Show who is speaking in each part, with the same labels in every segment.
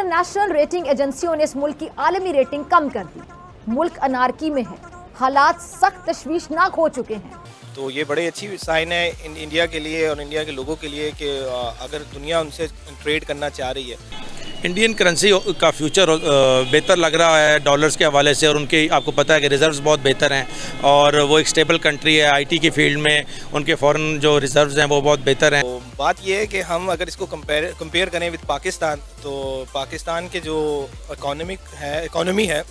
Speaker 1: International rating एजेंसियों ने इस मुल्क की आलमी रेटिंग कम कर दी। मुल्क अनारकी में है, हालात सख्त तशवीशनाक हो चुके हैं।
Speaker 2: तो ये बड़ी अच्छी साइन है इंडिया के लिए और इंडिया के लोगों के लिए कि अगर दुनिया उनसे ट्रेड करना चाह रही है।
Speaker 3: इंडियन करेंसी का फ्यूचर बेहतर लग रहा है डॉलर्स के हवाले से, और उनके आपको पता है कि रिजर्व्स बहुत बेहतर हैं और वो एक स्टेबल कंट्री है। आईटी की फील्ड में उनके फॉरेन जो रिजर्व्स हैं वो बहुत बेहतर हैं।
Speaker 2: तो बात ये है कि हम अगर इसको कंपेयर करें विद पाकिस्तान, तो पाकिस्तान के जो इकोनॉमी है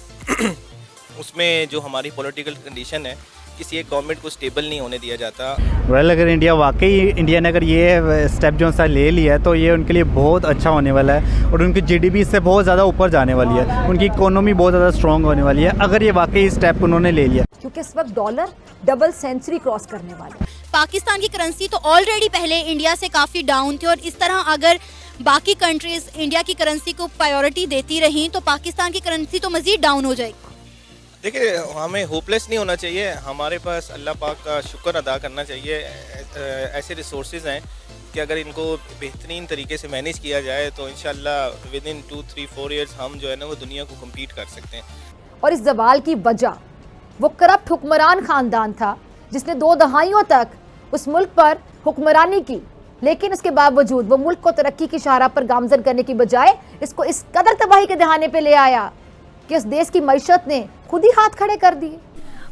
Speaker 2: उसमें जो हमारी पॉलिटिकल कंडीशन है, किसी एक गवर्नमेंट को स्टेबल नहीं होने दिया जाता।
Speaker 4: अगर इंडिया ने अगर ये स्टेप जो सा ले लिया है तो ये उनके लिए बहुत अच्छा होने वाला है और उनकी जीडीपी इससे बहुत ज़्यादा ऊपर जाने वाली है, उनकी इकोनॉमी बहुत ज़्यादा स्ट्रॉन्ग होने वाली है अगर ये वाकई स्टेप उन्होंने ले लिया।
Speaker 1: क्योंकि इस वक्त डॉलर डबल सेंचुरी क्रॉस करने वाला है।
Speaker 5: पाकिस्तान की करेंसी तो ऑलरेडी पहले इंडिया से काफ़ी डाउन थी और इस तरह अगर बाकी कंट्रीज इंडिया की करेंसी को प्रायोरिटी देती रहीं तो पाकिस्तान की करेंसी तो मज़ीद डाउन हो जाएगी।
Speaker 2: देखिए, हमें होपलेस नहीं होना चाहिए, हमारे पास अल्लाह पाक का शुक्र अदा करना चाहिए। ऐसे रिसोर्सेज हैं कि अगर इनको बेहतरीन तरीके से मैनेज किया जाए तो इंशाल्लाह विद इन 2-3-4 ईयर्स हम जो है ना वो दुनिया को कम्पीट कर सकते हैं।
Speaker 1: और इस जवाल की वजह वो करप्ट हुक्मरान खानदान था जिसने 2 दहाइयों तक उस मुल्क पर हुक्मरानी की, लेकिन उसके बावजूद वो मुल्क को तरक्की की शाहराह पर गामजन करने की बजाय इसको इस कदर तबाही के दहाने पे ले आया कि उस देश की मईशत ने खुद ही हाथ खड़े कर दिए।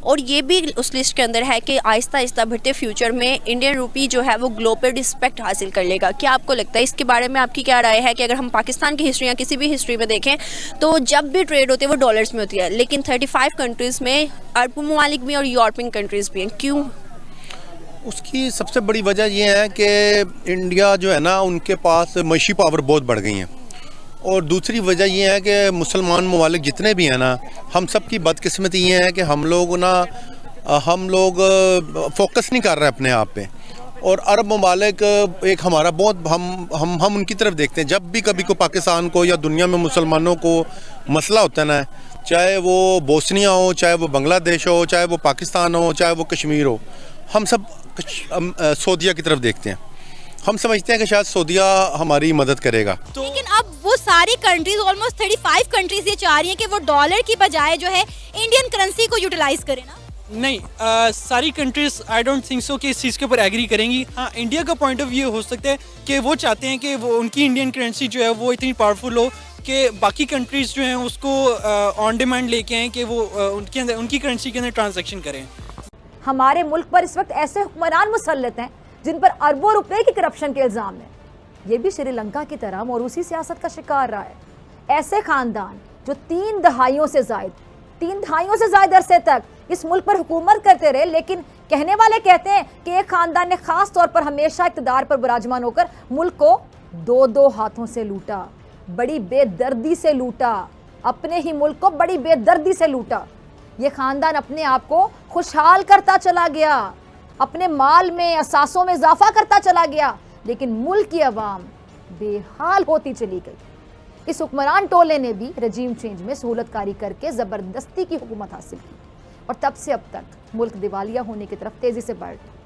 Speaker 6: और ये भी उस लिस्ट के अंदर है कि आहिस्ता आहिस्ता बढ़ते फ्यूचर में इंडियन रुपी जो है वो ग्लोबल रिस्पेक्ट हासिल कर लेगा। क्या आपको लगता है इसके बारे में, आपकी क्या राय है कि अगर हम पाकिस्तान की हिस्ट्री या किसी भी हिस्ट्री में देखें तो जब भी ट्रेड होती है वो डॉलर्स में होती है, लेकिन 35 कंट्रीज़ में अरब ममालिक भी और यूरोपियन कंट्रीज़ भी हैं, क्यों?
Speaker 7: उसकी सबसे बड़ी वजह यह है कि इंडिया जो है ना उनके पास मईशी पावर बहुत बढ़ गई है, और दूसरी वजह यह है कि मुसलमान ममालिक जितने भी हैं ना, हम सब की बदकिस्मती ये है कि हम लोग फोकस नहीं कर रहे अपने आप पे, और अरब ममालिक एक हमारा बहुत हम उनकी तरफ देखते हैं। जब भी कभी को पाकिस्तान को या दुनिया में मुसलमानों को मसला होता है ना, चाहे वो बोस्निया हो, चाहे वो बांग्लादेश हो, चाहे वो पाकिस्तान हो, चाहे वो कश्मीर हो, हम सब सऊदीया की तरफ देखते हैं। हम समझते हैं कि शायद सऊदीया हमारी मदद करेगा।
Speaker 5: लेकिन अब वो सारी कंट्रीज ऑलमोस्ट 35 कंट्रीज ये चाह रही हैं कि वो डॉलर की बजाय जो है इंडियन करेंसी को यूटिलाइज करें ना।
Speaker 8: नहीं, सारी countries I don't think so कि इस चीज़ के ऊपर एग्री करेंगी। हाँ, इंडिया का पॉइंट ऑफ व्यू हो सकता है कि वो चाहते हैं कि वो उनकी इंडियन करेंसी जो है वो इतनी पावरफुल हो कि बाकी कंट्रीज जो हैं उसको ऑन डिमांड लेके आएँ कि वो उनके अंदर उनकी करेंसी के अंदर ट्रांजेक्शन करें।
Speaker 1: हमारे मुल्क पर इस वक्त ऐसे हुक्मरान मुसल्लत हैं जिन पर अरबों रुपए की करप्शन के इल्ज़ाम है। ये भी श्रीलंका की तरह मौरूसी सियासत का शिकार रहा है। ऐसे खानदान जो 3 दहाइयों से जायद अरसे तक इस मुल्क पर हुकूमत करते रहे, लेकिन कहने वाले कहते हैं कि एक खानदान ने खास तौर पर हमेशा इक़्तिदार पर विराजमान होकर मुल्क को 2-2 हाथों से लूटा, बड़ी बेदर्दी से लूटा, अपने ही मुल्क को बड़ी बेदर्दी से लूटा। ये खानदान अपने आप को खुशहाल करता चला गया, अपने माल में असासों में इजाफा करता चला गया, लेकिन मुल्क की आवाम बेहाल होती चली गई। इस हुक्मरान टोले ने भी रजीम चेंज में सहूलतकारी करके ज़बरदस्ती की हुकूमत हासिल की और तब से अब तक मुल्क दिवालिया होने की तरफ तेज़ी से बढ़ रहा है।